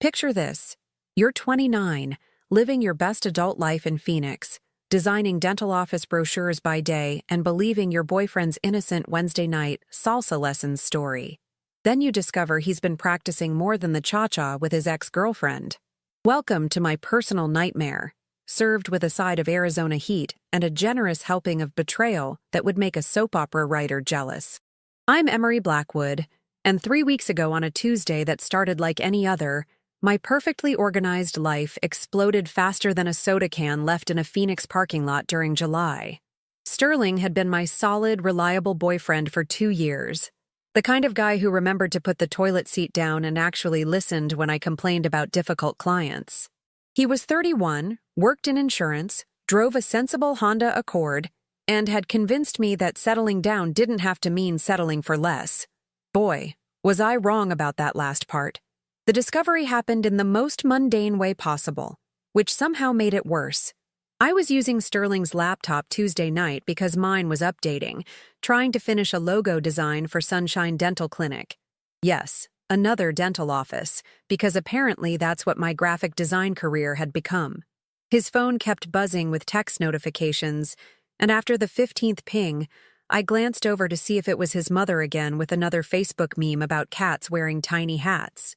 Picture this. You're 29, living your best adult life in Phoenix, designing dental office brochures by day and believing your boyfriend's innocent Wednesday night salsa lessons story. Then you discover he's been practicing more than the cha-cha with his ex-girlfriend. Welcome to my personal nightmare, served with a side of Arizona heat and a generous helping of betrayal that would make a soap opera writer jealous. I'm Emery Blackwood, and 3 weeks ago on a Tuesday that started like any other, my perfectly organized life exploded faster than a soda can left in a Phoenix parking lot during July. Sterling had been my solid, reliable boyfriend for 2 years. The kind of guy who remembered to put the toilet seat down and actually listened when I complained about difficult clients. He was 31, worked in insurance, drove a sensible Honda Accord, and had convinced me that settling down didn't have to mean settling for less. Boy, was I wrong about that last part. The discovery happened in the most mundane way possible, which somehow made it worse. I was using Sterling's laptop Tuesday night because mine was updating, trying to finish a logo design for Sunshine Dental Clinic. Yes, another dental office, because apparently that's what my graphic design career had become. His phone kept buzzing with text notifications, and after the 15th ping, I glanced over to see if it was his mother again with another Facebook meme about cats wearing tiny hats.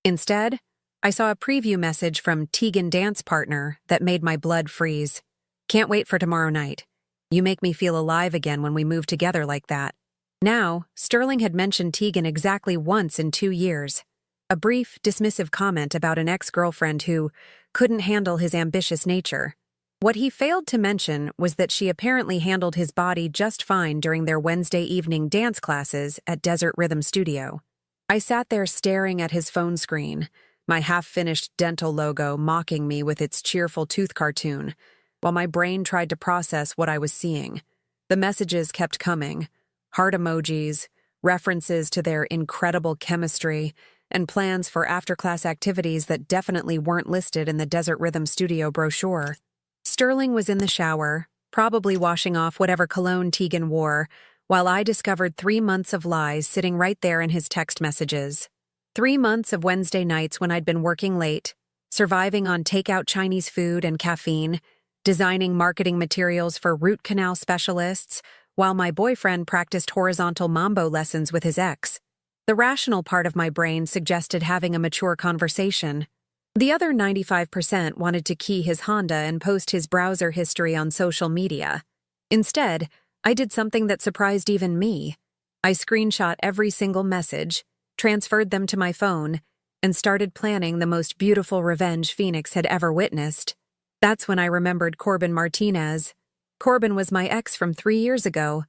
Instead, I saw a preview message from Tegan Dance Partner that made my blood freeze. Can't wait for tomorrow night. You make me feel alive again when we move together like that. Now, Sterling had mentioned Tegan exactly once in 2 years. A brief, dismissive comment about an ex-girlfriend who couldn't handle his ambitious nature. What he failed to mention was that she apparently handled his body just fine during their Wednesday evening dance classes at Desert Rhythm Studio. I sat there staring at his phone screen, my half-finished dental logo mocking me with its cheerful tooth cartoon, while my brain tried to process what I was seeing. The messages kept coming, heart emojis, references to their incredible chemistry, and plans for after-class activities that definitely weren't listed in the Desert Rhythm Studio brochure. Sterling was in the shower, probably washing off whatever cologne Tegan wore, while I discovered 3 months of lies sitting right there in his text messages. 3 months of Wednesday nights when I'd been working late, surviving on takeout Chinese food and caffeine, designing marketing materials for root canal specialists, while my boyfriend practiced horizontal mambo lessons with his ex. The rational part of my brain suggested having a mature conversation. The other 95% wanted to key his Honda and post his browser history on social media. Instead, I did something that surprised even me. I screenshot every single message, transferred them to my phone, and started planning the most beautiful revenge Phoenix had ever witnessed. That's when I remembered Corbin Martinez. Corbin was my ex from 3 years ago,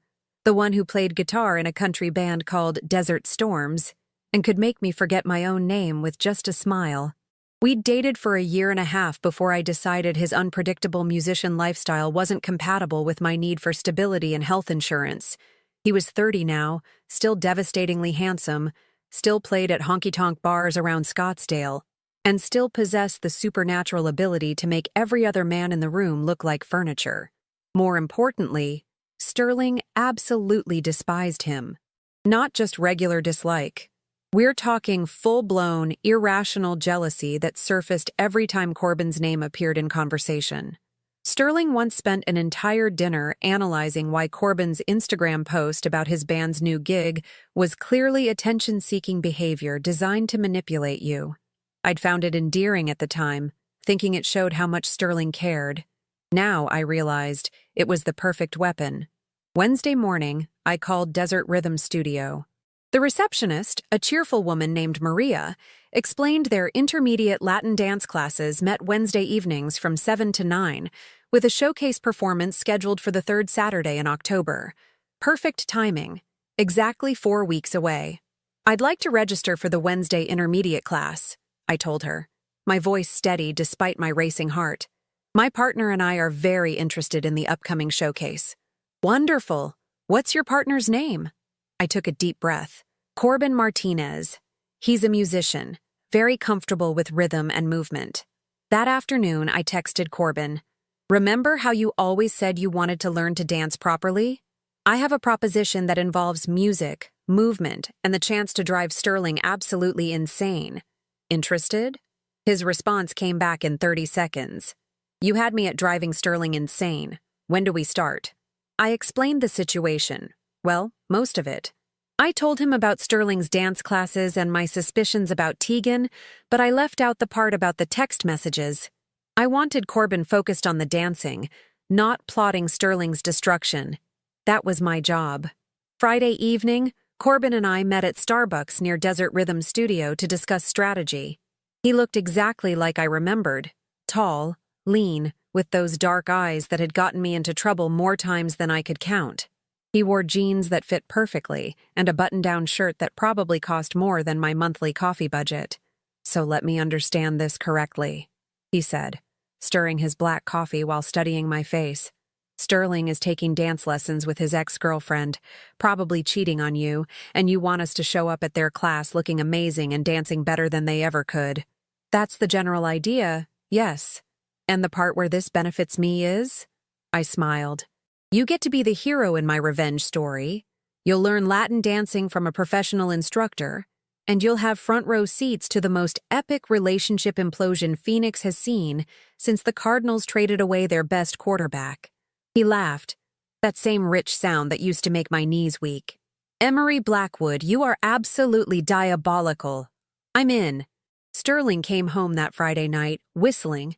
the one who played guitar in a country band called Desert Storms, and could make me forget my own name with just a smile. We'd dated for 1.5 years before I decided his unpredictable musician lifestyle wasn't compatible with my need for stability and health insurance. He was 30 now, still devastatingly handsome, still played at honky-tonk bars around Scottsdale, and still possessed the supernatural ability to make every other man in the room look like furniture. More importantly, Sterling absolutely despised him. Not just regular dislike. We're talking full-blown, irrational jealousy that surfaced every time Corbin's name appeared in conversation. Sterling once spent an entire dinner analyzing why Corbin's Instagram post about his band's new gig was clearly attention-seeking behavior designed to manipulate you. I'd found it endearing at the time, thinking it showed how much Sterling cared. Now I realized it was the perfect weapon. Wednesday morning, I called Desert Rhythm Studio. The receptionist, a cheerful woman named Maria, explained their intermediate Latin dance classes met Wednesday evenings from 7 to 9, with a showcase performance scheduled for the 3rd Saturday in October. Perfect timing. Exactly 4 weeks away. I'd like to register for the Wednesday intermediate class, I told her, my voice steady despite my racing heart. My partner and I are very interested in the upcoming showcase. Wonderful. What's your partner's name? I took a deep breath. Corbin Martinez. He's a musician, very comfortable with rhythm and movement. That afternoon, I texted Corbin, "Remember how you always said you wanted to learn to dance properly? I have a proposition that involves music, movement, and the chance to drive Sterling absolutely insane. Interested?" His response came back in 30 seconds. You had me at driving Sterling insane. When do we start? I explained the situation. Well, most of it. I told him about Sterling's dance classes and my suspicions about Tegan, but I left out the part about the text messages. I wanted Corbin focused on the dancing, not plotting Sterling's destruction. That was my job. Friday evening, Corbin and I met at Starbucks near Desert Rhythm Studio to discuss strategy. He looked exactly like I remembered, tall, lean, with those dark eyes that had gotten me into trouble more times than I could count. He wore jeans that fit perfectly and a button-down shirt that probably cost more than my monthly coffee budget. So let me understand this correctly, he said, stirring his black coffee while studying my face. Sterling is taking dance lessons with his ex-girlfriend, probably cheating on you, and you want us to show up at their class looking amazing and dancing better than they ever could. That's the general idea, yes. And the part where this benefits me is? I smiled. You get to be the hero in my revenge story. You'll learn Latin dancing from a professional instructor, and you'll have front-row seats to the most epic relationship implosion Phoenix has seen since the Cardinals traded away their best quarterback. He laughed, that same rich sound that used to make my knees weak. Emery Blackwood, you are absolutely diabolical. I'm in. Sterling came home that Friday night, whistling,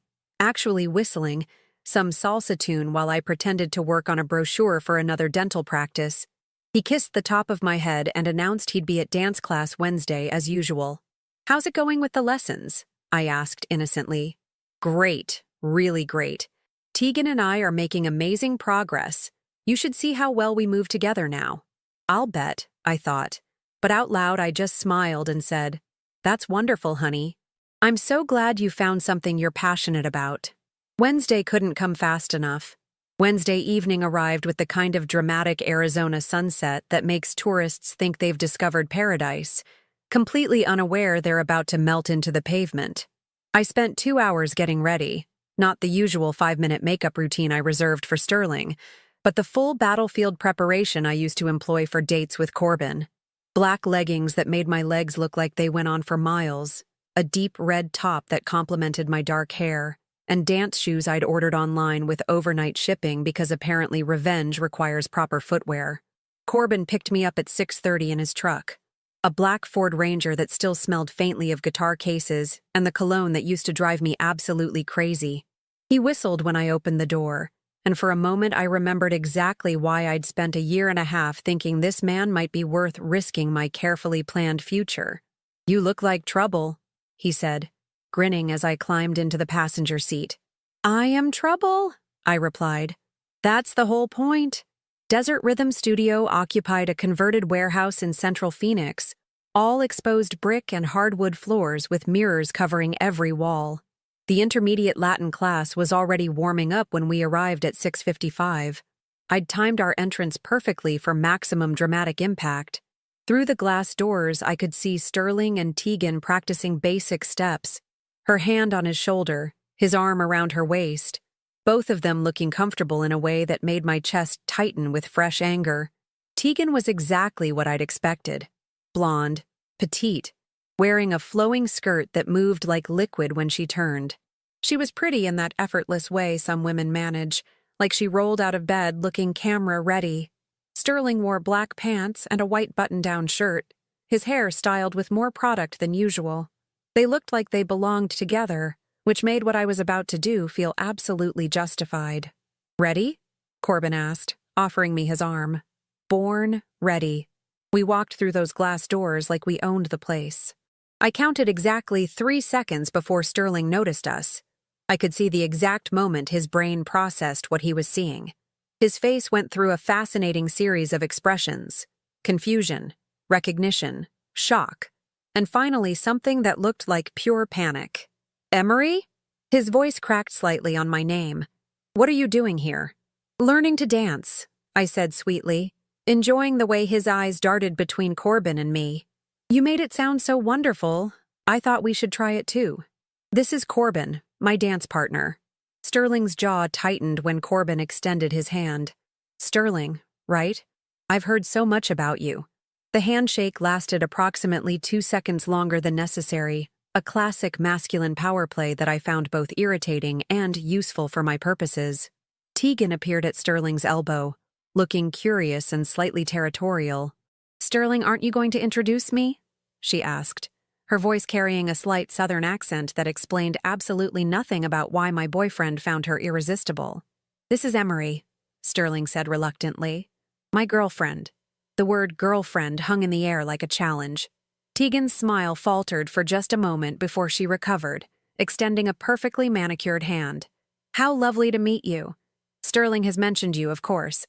some salsa tune while I pretended to work on a brochure for another dental practice. He kissed the top of my head and announced he'd be at dance class Wednesday as usual. How's it going with the lessons? I asked innocently. Great, really great. Tegan and I are making amazing progress. You should see how well we move together now. I'll bet, I thought. But out loud I just smiled and said, That's wonderful, honey. I'm so glad you found something you're passionate about. Wednesday couldn't come fast enough. Wednesday evening arrived with the kind of dramatic Arizona sunset that makes tourists think they've discovered paradise, completely unaware they're about to melt into the pavement. I spent 2 hours getting ready, not the usual 5-minute makeup routine I reserved for Sterling, but the full battlefield preparation I used to employ for dates with Corbin. Black leggings that made my legs look like they went on for miles, a deep red top that complemented my dark hair, and dance shoes I'd ordered online with overnight shipping because apparently revenge requires proper footwear. Corbin picked me up at 6:30 in his truck, a black Ford Ranger that still smelled faintly of guitar cases and the cologne that used to drive me absolutely crazy. He whistled when I opened the door, and for a moment I remembered exactly why I'd spent a year and a half thinking this man might be worth risking my carefully planned future. You look like trouble, he said, grinning as I climbed into the passenger seat. I am trouble, I replied. That's the whole point. Desert Rhythm Studio occupied a converted warehouse in central Phoenix, all exposed brick and hardwood floors with mirrors covering every wall. The intermediate Latin class was already warming up when we arrived at 6:55. I'd timed our entrance perfectly for maximum dramatic impact. Through the glass doors, I could see Sterling and Tegan practicing basic steps, her hand on his shoulder, his arm around her waist, both of them looking comfortable in a way that made my chest tighten with fresh anger. Tegan was exactly what I'd expected. Blonde, petite, wearing a flowing skirt that moved like liquid when she turned. She was pretty in that effortless way some women manage, like she rolled out of bed looking camera-ready. Sterling wore black pants and a white button-down shirt, his hair styled with more product than usual. They looked like they belonged together, which made what I was about to do feel absolutely justified. Ready? Corbin asked, offering me his arm. Born ready. We walked through those glass doors like we owned the place. I counted exactly 3 seconds before Sterling noticed us. I could see the exact moment his brain processed what he was seeing. His face went through a fascinating series of expressions: confusion, recognition, shock, and finally something that looked like pure panic. Emery? His voice cracked slightly on my name. What are you doing here? Learning to dance, I said sweetly, enjoying the way his eyes darted between Corbin and me. You made it sound so wonderful. I thought we should try it too. This is Corbin, my dance partner. Sterling's jaw tightened when Corbin extended his hand. Sterling, right? I've heard so much about you. The handshake lasted approximately 2 seconds longer than necessary, a classic masculine power play that I found both irritating and useful for my purposes. Tegan appeared at Sterling's elbow, looking curious and slightly territorial. "Sterling, aren't you going to introduce me?" she asked, her voice carrying a slight southern accent that explained absolutely nothing about why my boyfriend found her irresistible. "This is Emery," Sterling said reluctantly. "My girlfriend." The word girlfriend hung in the air like a challenge. Tegan's smile faltered for just a moment before she recovered, extending a perfectly manicured hand. "How lovely to meet you. Sterling has mentioned you, of course."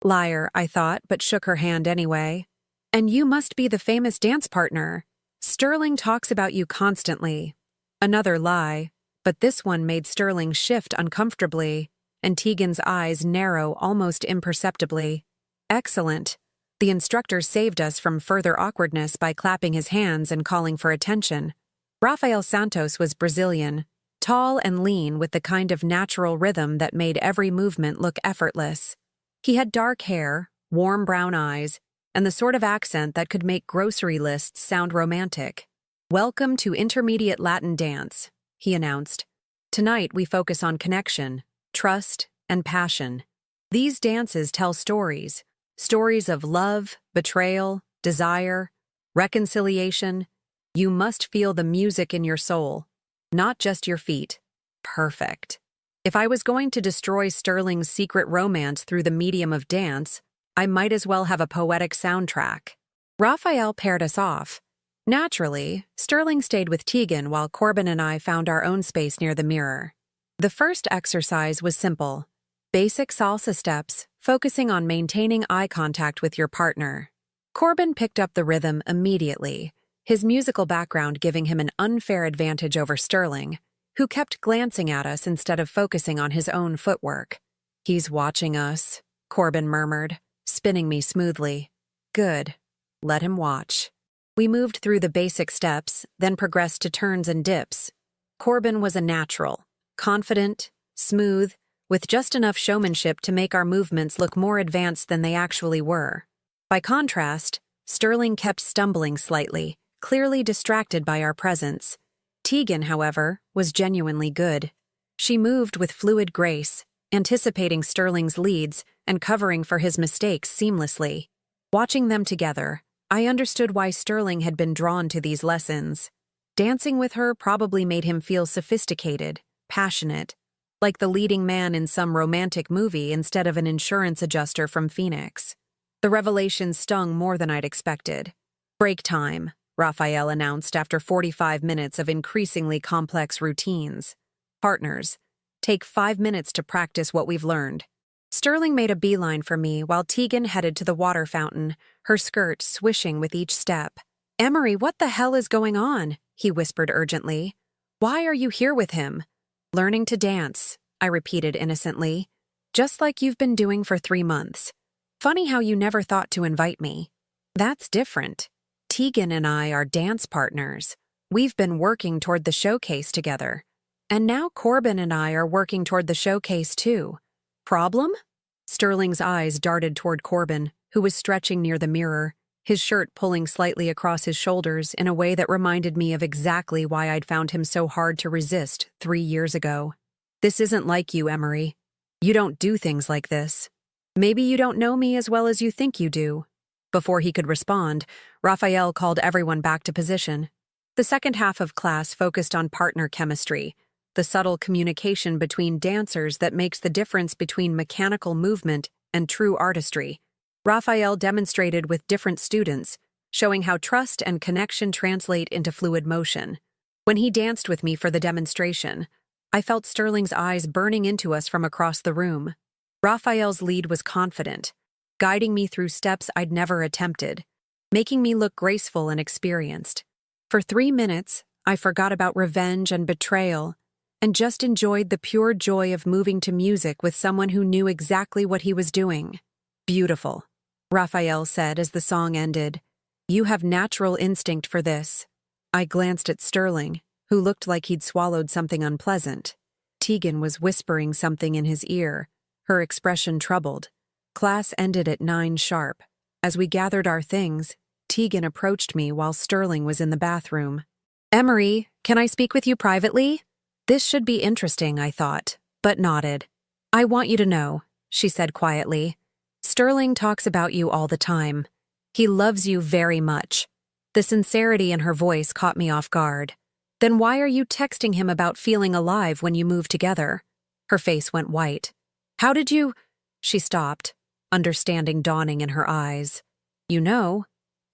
Liar, I thought, but shook her hand anyway. "And you must be the famous dance partner. Sterling talks about you constantly." Another lie, but this one made Sterling shift uncomfortably, and Tegan's eyes narrow almost imperceptibly. "Excellent." The instructor saved us from further awkwardness by clapping his hands and calling for attention. Rafael Santos was Brazilian, tall and lean with the kind of natural rhythm that made every movement look effortless. He had dark hair, warm brown eyes, and the sort of accent that could make grocery lists sound romantic. "Welcome to Intermediate Latin Dance," he announced. "Tonight we focus on connection, trust, and passion. These dances tell stories. Stories of love, betrayal, desire, reconciliation. You must feel the music in your soul, not just your feet." Perfect. If I was going to destroy Sterling's secret romance through the medium of dance, I might as well have a poetic soundtrack. Raphael paired us off. Naturally, Sterling stayed with Tegan while Corbin and I found our own space near the mirror. The first exercise was simple. Basic salsa steps, focusing on maintaining eye contact with your partner. Corbin picked up the rhythm immediately, his musical background giving him an unfair advantage over Sterling, who kept glancing at us instead of focusing on his own footwork. "He's watching us," Corbin murmured, spinning me smoothly. "Good. Let him watch." We moved through the basic steps, then progressed to turns and dips. Corbin was a natural, confident, smooth, with just enough showmanship to make our movements look more advanced than they actually were. By contrast, Sterling kept stumbling slightly, clearly distracted by our presence. Tegan, however, was genuinely good. She moved with fluid grace, anticipating Sterling's leads and covering for his mistakes seamlessly. Watching them together, I understood why Sterling had been drawn to these lessons. Dancing with her probably made him feel sophisticated, passionate, like the leading man in some romantic movie instead of an insurance adjuster from Phoenix. The revelation stung more than I'd expected. "Break time," Raphael announced after 45 minutes of increasingly complex routines. "Partners, take 5 minutes to practice what we've learned." Sterling made a beeline for me while Tegan headed to the water fountain, her skirt swishing with each step. "Emery, what the hell is going on?" he whispered urgently. "Why are you here with him?" "Learning to dance," I repeated innocently. "Just like you've been doing for 3 months. Funny how you never thought to invite me." "That's different. Tegan and I are dance partners. We've been working toward the showcase together. And now Corbin and I are working toward the showcase too. Problem?" Sterling's eyes darted toward Corbin, who was stretching near the mirror, his shirt pulling slightly across his shoulders in a way that reminded me of exactly why I'd found him so hard to resist 3 years ago. "This isn't like you, Emery. You don't do things like this. Maybe you don't know me as well as you think you do." Before he could respond, Raphael called everyone back to position. The second half of class focused on partner chemistry, the subtle communication between dancers that makes the difference between mechanical movement and true artistry. Raphael demonstrated with different students, showing how trust and connection translate into fluid motion. When he danced with me for the demonstration, I felt Sterling's eyes burning into us from across the room. Raphael's lead was confident, guiding me through steps I'd never attempted, making me look graceful and experienced. For 3 minutes, I forgot about revenge and betrayal, and just enjoyed the pure joy of moving to music with someone who knew exactly what he was doing. "Beautiful," Raphael said as the song ended. "You have natural instinct for this." I glanced at Sterling, who looked like he'd swallowed something unpleasant. Tegan was whispering something in his ear, her expression troubled. Class ended at 9 sharp. As we gathered our things, Tegan approached me while Sterling was in the bathroom. "Emery, Can I speak with you privately? This should be interesting, I thought, but nodded. I want you to know, she said quietly. Sterling talks about you all the time. He loves you very much. The sincerity in her voice caught me off guard. Then why are you texting him about feeling alive when you moved together? Her face went white. How did you… She stopped, understanding dawning in her eyes. You know.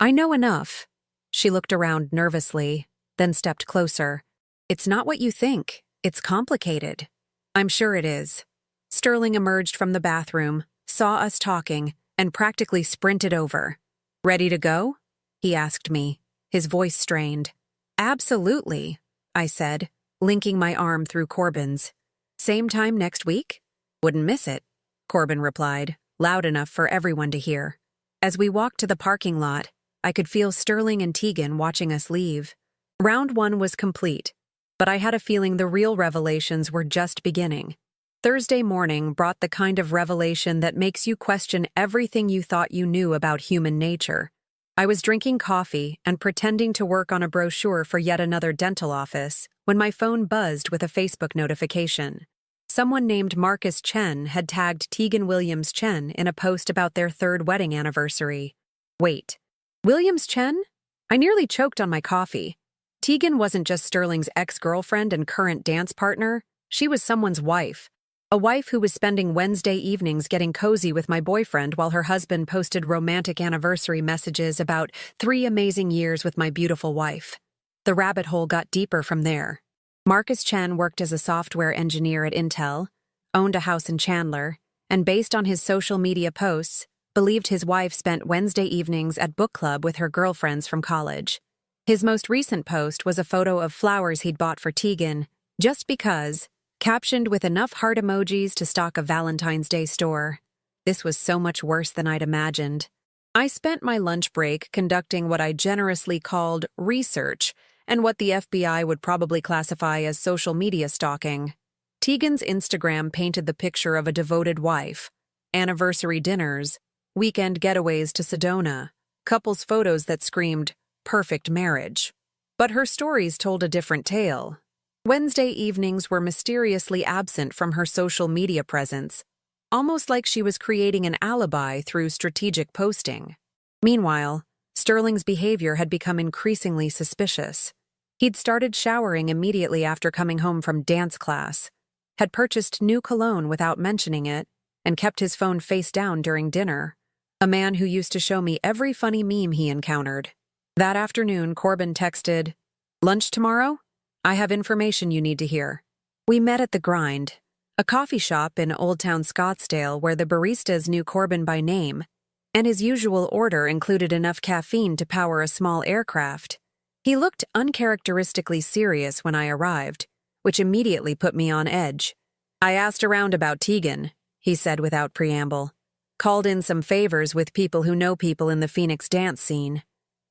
I know enough. She looked around nervously, then stepped closer. It's not what you think. It's complicated. I'm sure it is. Sterling emerged from the bathroom, saw us talking, and practically sprinted over. Ready to go? He asked me, his voice strained. Absolutely, I said, linking my arm through Corbin's. Same time next week? Wouldn't miss it, Corbin replied, loud enough for everyone to hear. As we walked to the parking lot, I could feel Sterling and Tegan watching us leave. Round 1 was complete, but I had a feeling the real revelations were just beginning. Thursday morning brought the kind of revelation that makes you question everything you thought you knew about human nature. I was drinking coffee and pretending to work on a brochure for yet another dental office when my phone buzzed with a Facebook notification. Someone named Marcus Chen had tagged Tegan Williams Chen in a post about their 3rd wedding anniversary. Wait, Williams Chen? I nearly choked on my coffee. Tegan wasn't just Sterling's ex-girlfriend and current dance partner, she was someone's wife. A wife who was spending Wednesday evenings getting cozy with my boyfriend while her husband posted romantic anniversary messages about 3 amazing years with my beautiful wife. The rabbit hole got deeper from there. Marcus Chen worked as a software engineer at Intel, owned a house in Chandler, and based on his social media posts, believed his wife spent Wednesday evenings at book club with her girlfriends from college. His most recent post was a photo of flowers he'd bought for Tegan, just because, captioned with enough heart emojis to stock a Valentine's Day store. This was so much worse than I'd imagined. I spent my lunch break conducting what I generously called research, and what the FBI would probably classify as social media stalking. Tegan's Instagram painted the picture of a devoted wife, anniversary dinners, weekend getaways to Sedona, couples photos that screamed, perfect marriage. But her stories told a different tale. Wednesday evenings were mysteriously absent from her social media presence, almost like she was creating an alibi through strategic posting. Meanwhile, Sterling's behavior had become increasingly suspicious. He'd started showering immediately after coming home from dance class, had purchased new cologne without mentioning it, and kept his phone face down during dinner. A man who used to show me every funny meme he encountered. That afternoon, Corbin texted, "Lunch tomorrow? I have information you need to hear." We met at The Grind, a coffee shop in Old Town Scottsdale where the baristas knew Corbin by name, and his usual order included enough caffeine to power a small aircraft. He looked uncharacteristically serious when I arrived, which immediately put me on edge. "I asked around about Tegan," he said without preamble. "Called in some favors with people who know people in the Phoenix dance scene.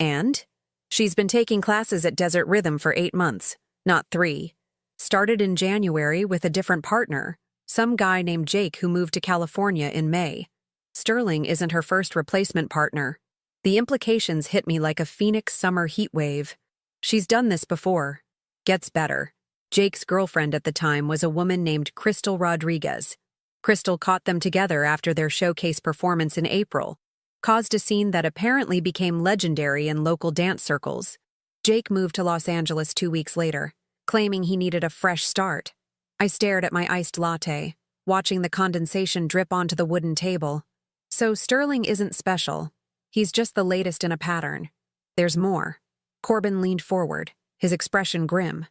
And? She's been taking classes at Desert Rhythm for 8 months, not 3. Started in January with a different partner, some guy named Jake who moved to California in May. Sterling isn't her first replacement partner. The implications hit me like a Phoenix summer heat wave. She's done this before. Gets better. Jake's girlfriend at the time was a woman named Crystal Rodriguez. Crystal caught them together after their showcase performance in April, caused a scene that apparently became legendary in local dance circles. Jake moved to Los Angeles 2 weeks later, claiming he needed a fresh start. I stared at my iced latte, watching the condensation drip onto the wooden table. So Sterling isn't special. He's just the latest in a pattern. There's more. Corbin leaned forward, his expression grim.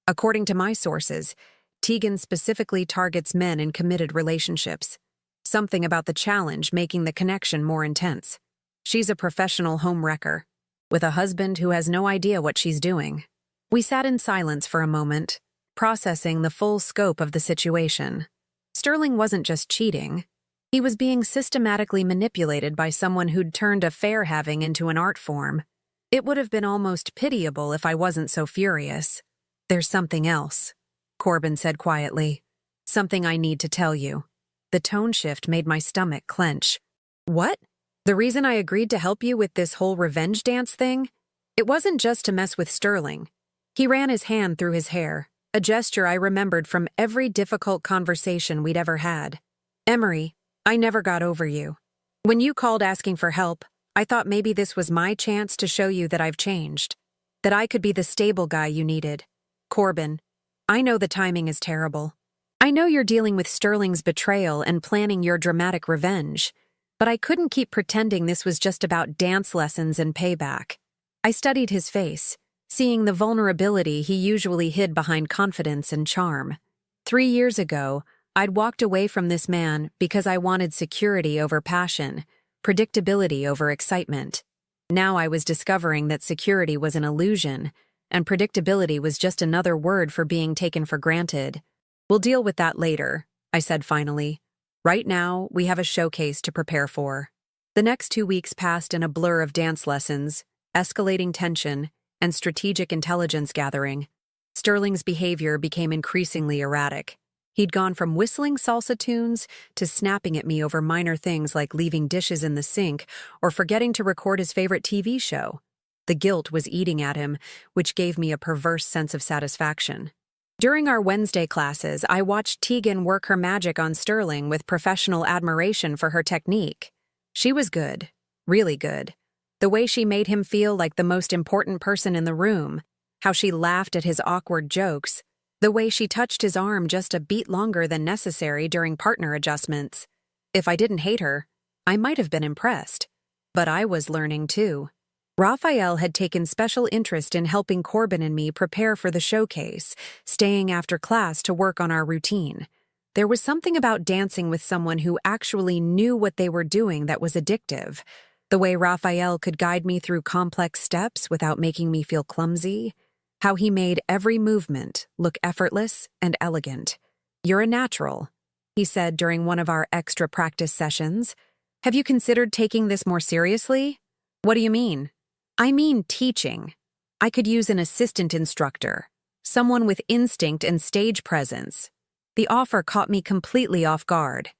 According to my sources, Tegan specifically targets men in committed relationships. Something about the challenge making the connection more intense. She's a professional home wrecker, with a husband who has no idea what she's doing. We sat in silence for a moment, processing the full scope of the situation. Sterling wasn't just cheating. He was being systematically manipulated by someone who'd turned affair having into an art form. It would have been almost pitiable if I wasn't so furious. "There's something else," Corbin said quietly. "Something I need to tell you." The tone shift made my stomach clench. "What? The reason I agreed to help you with this whole revenge dance thing? It wasn't just to mess with Sterling. He ran his hand through his hair, a gesture I remembered from every difficult conversation we'd ever had. Emery, I never got over you. When you called asking for help, I thought maybe this was my chance to show you that I've changed, that I could be the stable guy you needed. Corbin, I know the timing is terrible. I know you're dealing with Sterling's betrayal and planning your dramatic revenge, but I couldn't keep pretending this was just about dance lessons and payback. I studied his face, seeing the vulnerability he usually hid behind confidence and charm. 3 years ago, I'd walked away from this man because I wanted security over passion, predictability over excitement. Now I was discovering that security was an illusion, and predictability was just another word for being taken for granted. We'll deal with that later, I said finally. Right now, we have a showcase to prepare for. The next 2 weeks passed in a blur of dance lessons, escalating tension, and strategic intelligence gathering. Sterling's behavior became increasingly erratic. He'd gone from whistling salsa tunes to snapping at me over minor things like leaving dishes in the sink or forgetting to record his favorite TV show. The guilt was eating at him, which gave me a perverse sense of satisfaction. During our Wednesday classes, I watched Tegan work her magic on Sterling with professional admiration for her technique. She was good, really good. The way she made him feel like the most important person in the room, how she laughed at his awkward jokes, the way she touched his arm just a beat longer than necessary during partner adjustments. If I didn't hate her, I might have been impressed. But I was learning too. Raphael had taken special interest in helping Corbin and me prepare for the showcase, staying after class to work on our routine. There was something about dancing with someone who actually knew what they were doing that was addictive. The way Raphael could guide me through complex steps without making me feel clumsy. How he made every movement look effortless and elegant. "You're a natural," he said during one of our extra practice sessions. "Have you considered taking this more seriously?" "What do you mean?" "I mean teaching. I could use an assistant instructor, someone with instinct and stage presence." The offer caught me completely off guard.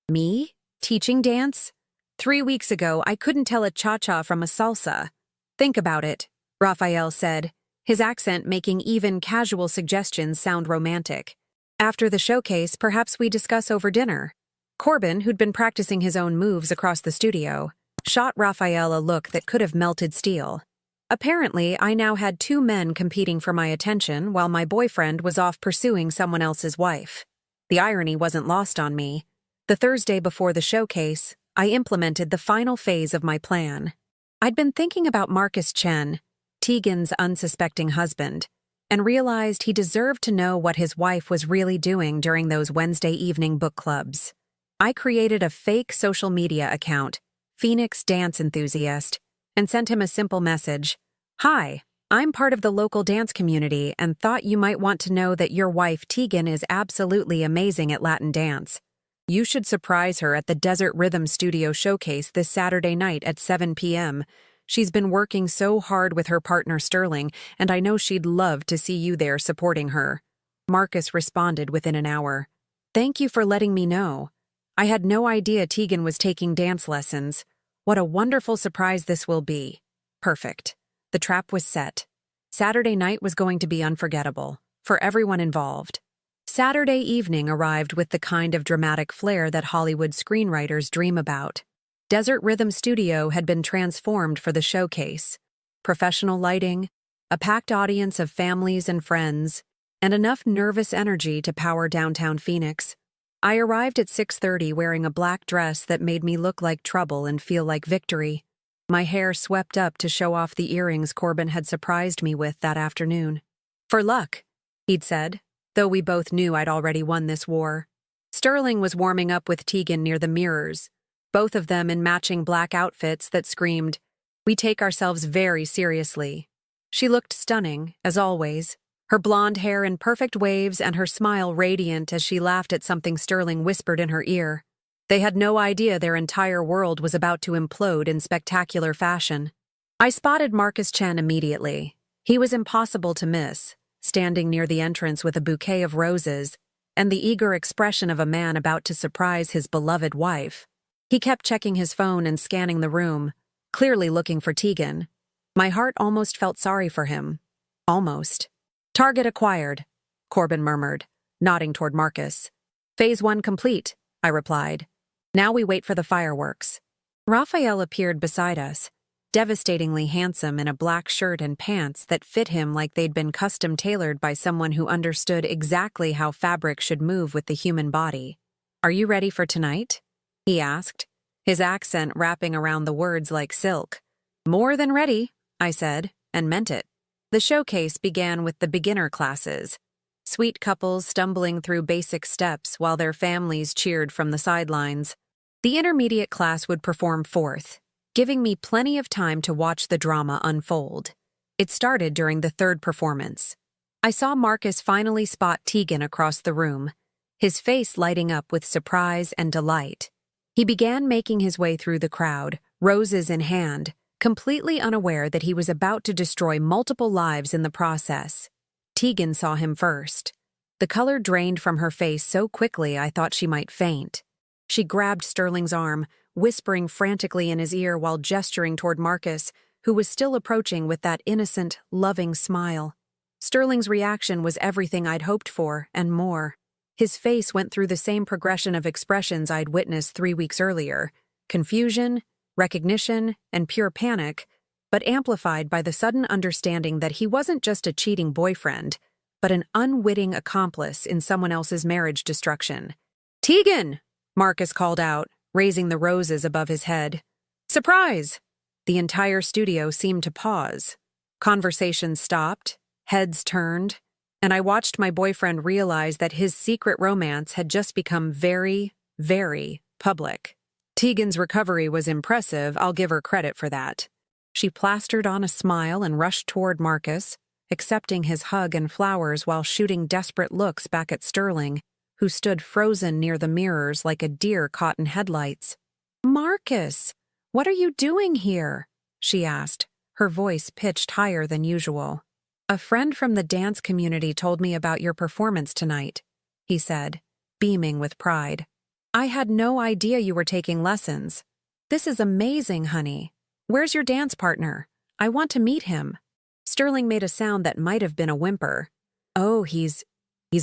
Me? Teaching dance? 3 weeks ago, I couldn't tell a cha-cha from a salsa. "Think about it," Raphael said, his accent making even casual suggestions sound romantic. "After the showcase, perhaps we discuss over dinner." Corbin, who'd been practicing his own moves across the studio, shot Raphael a look that could have melted steel. Apparently, I now had 2 men competing for my attention while my boyfriend was off pursuing someone else's wife. The irony wasn't lost on me. The Thursday before the showcase, I implemented the final phase of my plan. I'd been thinking about Marcus Chen, Tegan's unsuspecting husband, and realized he deserved to know what his wife was really doing during those Wednesday evening book clubs. I created a fake social media account, Phoenix Dance Enthusiast, and sent him a simple message. "Hi, I'm part of the local dance community and thought you might want to know that your wife Tegan is absolutely amazing at Latin dance. You should surprise her at the Desert Rhythm Studio showcase this Saturday night at 7 p.m. She's been working so hard with her partner Sterling, and I know she'd love to see you there supporting her." Marcus responded within an hour. "Thank you for letting me know. I had no idea Tegan was taking dance lessons. What a wonderful surprise this will be." Perfect. The trap was set. Saturday night was going to be unforgettable, for everyone involved. Saturday evening arrived with the kind of dramatic flair that Hollywood screenwriters dream about. Desert Rhythm Studio had been transformed for the showcase. Professional lighting, a packed audience of families and friends, and enough nervous energy to power downtown Phoenix. I arrived at 6:30 wearing a black dress that made me look like trouble and feel like victory. My hair swept up to show off the earrings Corbin had surprised me with that afternoon. "For luck," he'd said, though we both knew I'd already won this war. Sterling was warming up with Tegan near the mirrors, both of them in matching black outfits that screamed, "We take ourselves very seriously." She looked stunning, as always, her blonde hair in perfect waves and her smile radiant as she laughed at something Sterling whispered in her ear. They had no idea their entire world was about to implode in spectacular fashion. I spotted Marcus Chen immediately. He was impossible to miss, standing near the entrance with a bouquet of roses and the eager expression of a man about to surprise his beloved wife. He kept checking his phone and scanning the room, clearly looking for Tegan. My heart almost felt sorry for him. Almost. Target acquired, Corbin murmured, nodding toward Marcus. Phase 1 complete, I replied. Now we wait for the fireworks. Raphael appeared beside us, devastatingly handsome in a black shirt and pants that fit him like they'd been custom tailored by someone who understood exactly how fabric should move with the human body. Are you ready for tonight? He asked, his accent wrapping around the words like silk. More than ready, I said, and meant it. The showcase began with the beginner classes, sweet couples stumbling through basic steps while their families cheered from the sidelines. The intermediate class would perform fourth, giving me plenty of time to watch the drama unfold. It started during the third performance. I saw Marcus finally spot Tegan across the room, his face lighting up with surprise and delight. He began making his way through the crowd, roses in hand, completely unaware that he was about to destroy multiple lives in the process. Tegan saw him first. The color drained from her face so quickly I thought she might faint. She grabbed Sterling's arm, whispering frantically in his ear while gesturing toward Marcus, who was still approaching with that innocent, loving smile. Sterling's reaction was everything I'd hoped for, and more. His face went through the same progression of expressions I'd witnessed 3 weeks earlier: confusion, recognition, and pure panic, but amplified by the sudden understanding that he wasn't just a cheating boyfriend, but an unwitting accomplice in someone else's marriage destruction. "Tegan!" Marcus called out, raising the roses above his head. "Surprise!" The entire studio seemed to pause. Conversations stopped, heads turned, and I watched my boyfriend realize that his secret romance had just become very, very public. Tegan's recovery was impressive, I'll give her credit for that. She plastered on a smile and rushed toward Marcus, accepting his hug and flowers while shooting desperate looks back at Sterling, who stood frozen near the mirrors like a deer caught in headlights. "Marcus, what are you doing here?" she asked, her voice pitched higher than usual. "A friend from the dance community told me about your performance tonight," he said, beaming with pride. "I had no idea you were taking lessons. This is amazing, honey. Where's your dance partner? I want to meet him." Sterling made a sound that might have been a whimper. "Oh, he's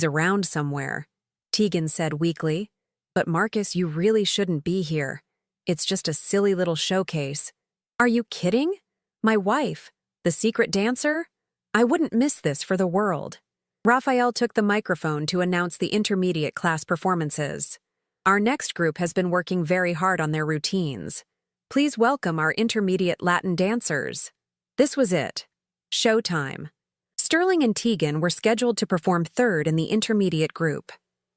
around somewhere," Tegan said weakly. "But Marcus, you really shouldn't be here. It's just a silly little showcase." "Are you kidding? My wife, the secret dancer? I wouldn't miss this for the world." Raphael took the microphone to announce the intermediate class performances. "Our next group has been working very hard on their routines. Please welcome our intermediate Latin dancers." This was it. Showtime. Sterling and Tegan were scheduled to perform third in the intermediate group.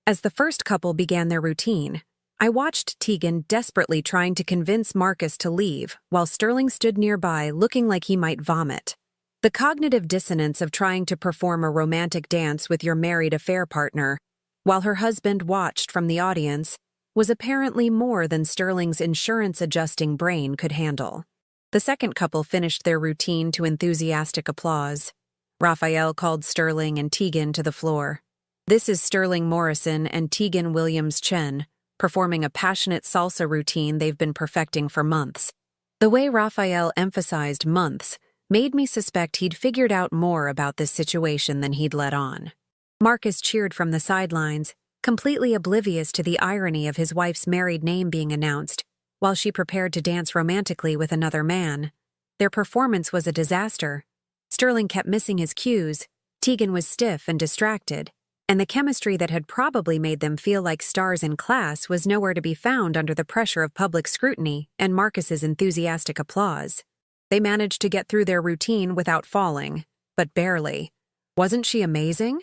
As the first couple began their routine, I watched Tegan desperately trying to convince Marcus to leave while Sterling stood nearby looking like he might vomit. The cognitive dissonance of trying to perform a romantic dance with your married affair partner, while her husband watched from the audience, was apparently more than Sterling's insurance-adjusting brain could handle. The second couple finished their routine to enthusiastic applause. Raphael called Sterling and Tegan to the floor. "This is Sterling Morrison and Tegan Williams-Chen, performing a passionate salsa routine they've been perfecting for months." The way Raphael emphasized months made me suspect he'd figured out more about this situation than he'd let on. Marcus cheered from the sidelines, completely oblivious to the irony of his wife's married name being announced, while she prepared to dance romantically with another man. Their performance was a disaster. Sterling kept missing his cues, Tegan was stiff and distracted, and the chemistry that had probably made them feel like stars in class was nowhere to be found under the pressure of public scrutiny and Marcus's enthusiastic applause. They managed to get through their routine without falling, but barely. "Wasn't she amazing?"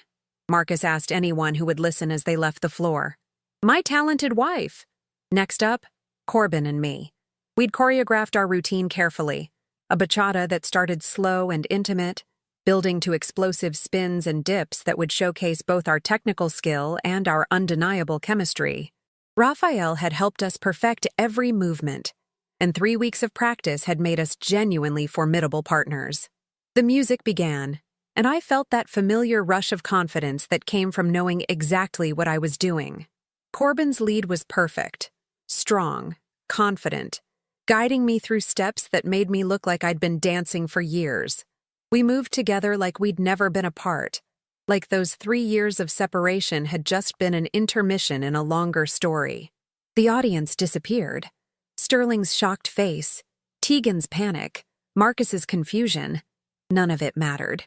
Marcus asked anyone who would listen as they left the floor. "My talented wife." Next up, Corbin and me. We'd choreographed our routine carefully, a bachata that started slow and intimate, building to explosive spins and dips that would showcase both our technical skill and our undeniable chemistry. Raphael had helped us perfect every movement, and 3 weeks of practice had made us genuinely formidable partners. The music began, and I felt that familiar rush of confidence that came from knowing exactly what I was doing. Corbin's lead was perfect, strong, confident, guiding me through steps that made me look like I'd been dancing for years. We moved together like we'd never been apart, like those 3 years of separation had just been an intermission in a longer story. The audience disappeared. Sterling's shocked face, Tegan's panic, Marcus's confusion, none of it mattered.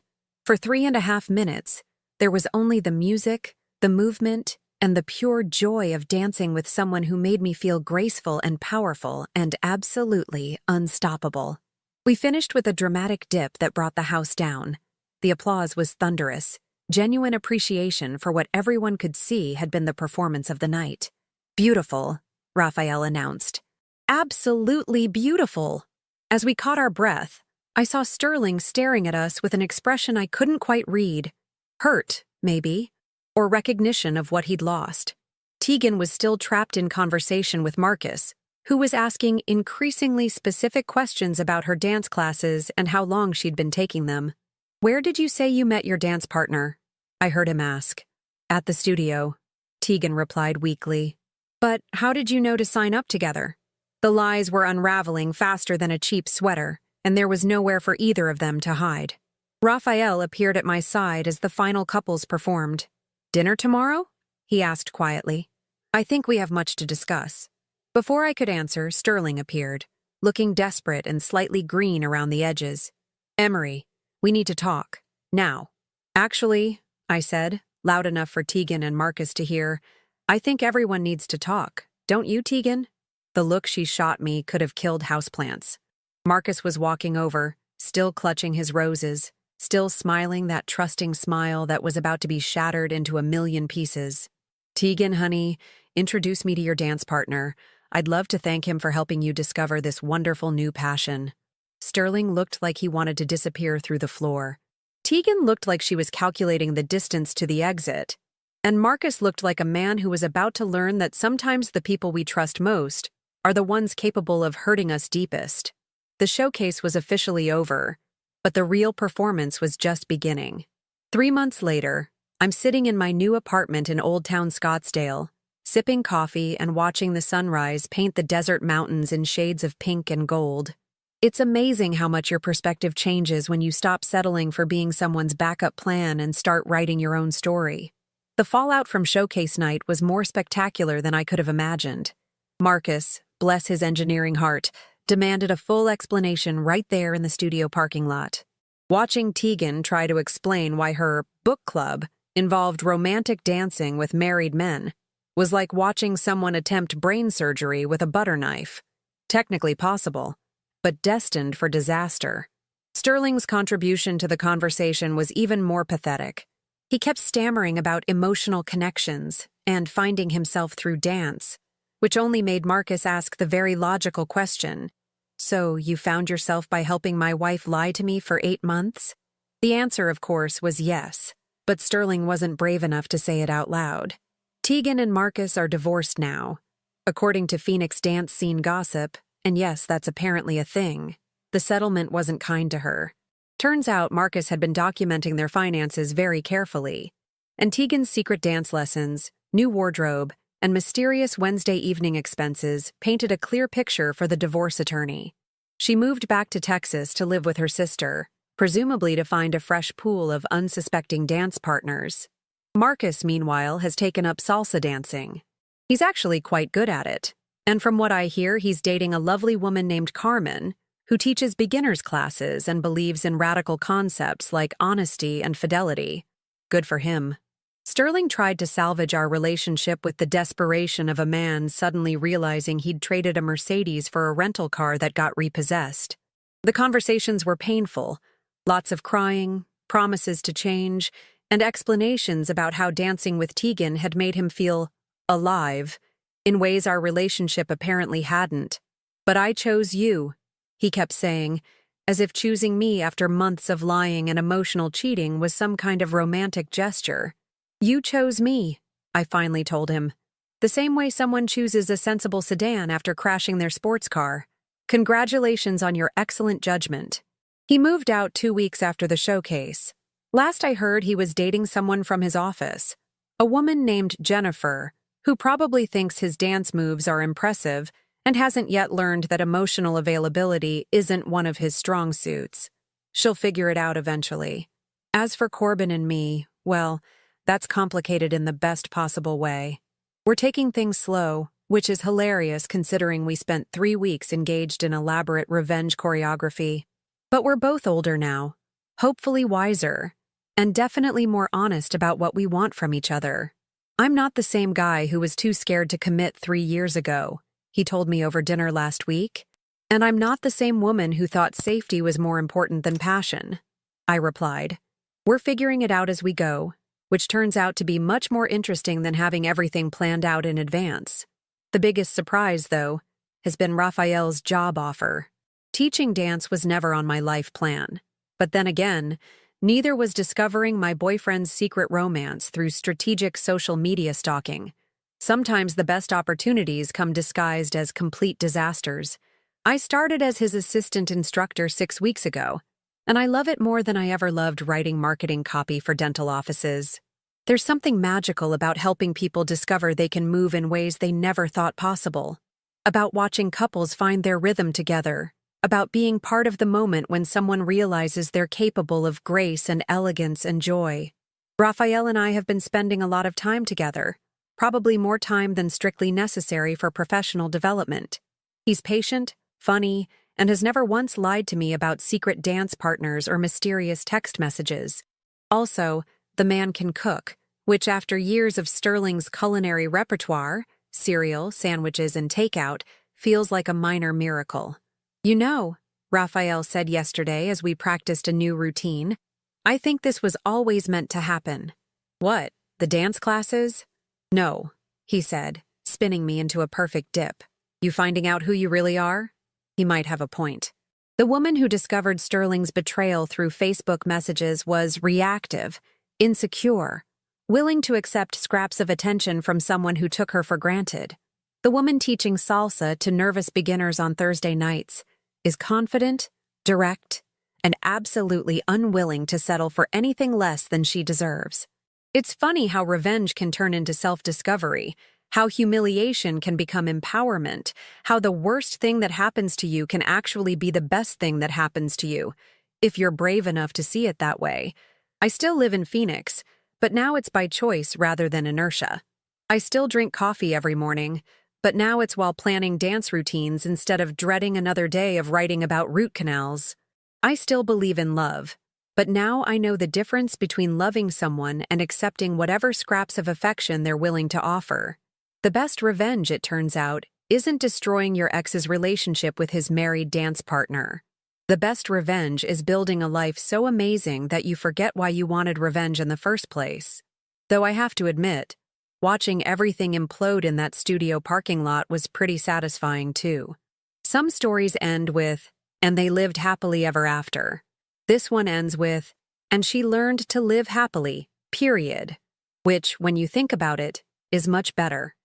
For 3.5 minutes, there was only the music, the movement, and the pure joy of dancing with someone who made me feel graceful and powerful and absolutely unstoppable. We finished with a dramatic dip that brought the house down. The applause was thunderous. Genuine appreciation for what everyone could see had been the performance of the night. "Beautiful," Raphael announced. "Absolutely beautiful." As we caught our breath, I saw Sterling staring at us with an expression I couldn't quite read. Hurt, maybe, or recognition of what he'd lost. Tegan was still trapped in conversation with Marcus, who was asking increasingly specific questions about her dance classes and how long she'd been taking them. "Where did you say you met your dance partner?" I heard him ask. "At the studio," Tegan replied weakly. "But how did you know to sign up together?" The lies were unraveling faster than a cheap sweater, and there was nowhere for either of them to hide. Raphael appeared at my side as the final couples performed. "Dinner tomorrow?" he asked quietly. "I think we have much to discuss." Before I could answer, Sterling appeared, looking desperate and slightly green around the edges. "Emery, we need to talk. Now." "Actually," I said, loud enough for Tegan and Marcus to hear, "I think everyone needs to talk. Don't you, Tegan?" The look she shot me could have killed houseplants. Marcus was walking over, still clutching his roses, still smiling that trusting smile that was about to be shattered into a million pieces. "Tegan, honey, introduce me to your dance partner. I'd love to thank him for helping you discover this wonderful new passion." Sterling looked like he wanted to disappear through the floor. Tegan looked like she was calculating the distance to the exit. And Marcus looked like a man who was about to learn that sometimes the people we trust most are the ones capable of hurting us deepest. The showcase was officially over, but the real performance was just beginning. 3 months later, I'm sitting in my new apartment in Old Town Scottsdale, sipping coffee and watching the sunrise paint the desert mountains in shades of pink and gold. It's amazing how much your perspective changes when you stop settling for being someone's backup plan and start writing your own story. The fallout from showcase night was more spectacular than I could have imagined. Marcus, bless his engineering heart, demanded a full explanation right there in the studio parking lot. Watching Tegan try to explain why her book club involved romantic dancing with married men was like watching someone attempt brain surgery with a butter knife. Technically possible, but destined for disaster. Sterling's contribution to the conversation was even more pathetic. He kept stammering about emotional connections and finding himself through dance, which only made Marcus ask the very logical question, "So you found yourself by helping my wife lie to me for 8 months?" The answer, of course, was yes, but Sterling wasn't brave enough to say it out loud. Tegan and Marcus are divorced now. According to Phoenix dance scene gossip, and yes, that's apparently a thing, the settlement wasn't kind to her. Turns out Marcus had been documenting their finances very carefully, and Tegan's secret dance lessons, new wardrobe, and mysterious Wednesday evening expenses painted a clear picture for the divorce attorney. She moved back to Texas to live with her sister, presumably to find a fresh pool of unsuspecting dance partners. Marcus, meanwhile, has taken up salsa dancing. He's actually quite good at it, and from what I hear, he's dating a lovely woman named Carmen, who teaches beginners classes and believes in radical concepts like honesty and fidelity. Good for him. Sterling tried to salvage our relationship with the desperation of a man suddenly realizing he'd traded a Mercedes for a rental car that got repossessed. The conversations were painful, lots of crying, promises to change, and explanations about how dancing with Tegan had made him feel alive in ways our relationship apparently hadn't. "But I chose you," he kept saying, as if choosing me after months of lying and emotional cheating was some kind of romantic gesture. "You chose me," I finally told him. "The same way someone chooses a sensible sedan after crashing their sports car. Congratulations on your excellent judgment." He moved out 2 weeks after the showcase. Last I heard, he was dating someone from his office, a woman named Jennifer, who probably thinks his dance moves are impressive and hasn't yet learned that emotional availability isn't one of his strong suits. She'll figure it out eventually. As for Corbin and me, Well, that's complicated in the best possible way. We're taking things slow, which is hilarious considering we spent 3 weeks engaged in elaborate revenge choreography. But we're both older now, hopefully wiser, and definitely more honest about what we want from each other. I'm not the same guy who was too scared to commit 3 years ago, he told me over dinner last week. And I'm not the same woman who thought safety was more important than passion, I replied. We're figuring it out as we go, which turns out to be much more interesting than having everything planned out in advance. The biggest surprise, though, has been Raphael's job offer. Teaching dance was never on my life plan. But then again, neither was discovering my boyfriend's secret romance through strategic social media stalking. Sometimes the best opportunities come disguised as complete disasters. I started as his assistant instructor 6 weeks ago, and I love it more than I ever loved writing marketing copy for dental offices. There's something magical about helping people discover they can move in ways they never thought possible, about watching couples find their rhythm together, about being part of the moment when someone realizes they're capable of grace and elegance and joy. Raphael and I have been spending a lot of time together, probably more time than strictly necessary for professional development. He's patient, funny, and has never once lied to me about secret dance partners or mysterious text messages. Also, the man can cook, which after years of Sterling's culinary repertoire, cereal, sandwiches, and takeout, feels like a minor miracle. You know, Raphael said yesterday as we practiced a new routine, I think this was always meant to happen. What, the dance classes? No, he said, spinning me into a perfect dip. You finding out who you really are? He might have a point. The woman who discovered Sterling's betrayal through Facebook messages was reactive, insecure, willing to accept scraps of attention from someone who took her for granted. The woman teaching salsa to nervous beginners on Thursday nights is confident, direct, and absolutely unwilling to settle for anything less than she deserves. It's funny how revenge can turn into self-discovery, how humiliation can become empowerment, how the worst thing that happens to you can actually be the best thing that happens to you, if you're brave enough to see it that way. I still live in Phoenix, but now it's by choice rather than inertia. I still drink coffee every morning, but now it's while planning dance routines instead of dreading another day of writing about root canals. I still believe in love, but now I know the difference between loving someone and accepting whatever scraps of affection they're willing to offer. The best revenge, it turns out, isn't destroying your ex's relationship with his married dance partner. The best revenge is building a life so amazing that you forget why you wanted revenge in the first place. Though I have to admit, watching everything implode in that studio parking lot was pretty satisfying too. Some stories end with, and they lived happily ever after. This one ends with, and she learned to live happily, period. Which, when you think about it, is much better.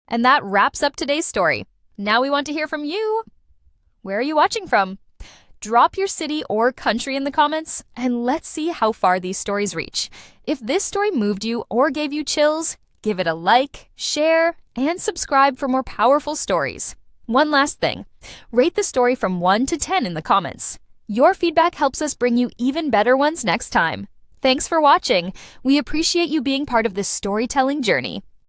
And that wraps up today's story. Now we want to hear from you. Where are you watching from? Drop your city or country in the comments, and let's see how far these stories reach. If this story moved you or gave you chills, give it a like, share, and subscribe for more powerful stories. One last thing, rate the story from 1 to 10 in the comments. Your feedback helps us bring you even better ones next time. Thanks for watching. We appreciate you being part of this storytelling journey.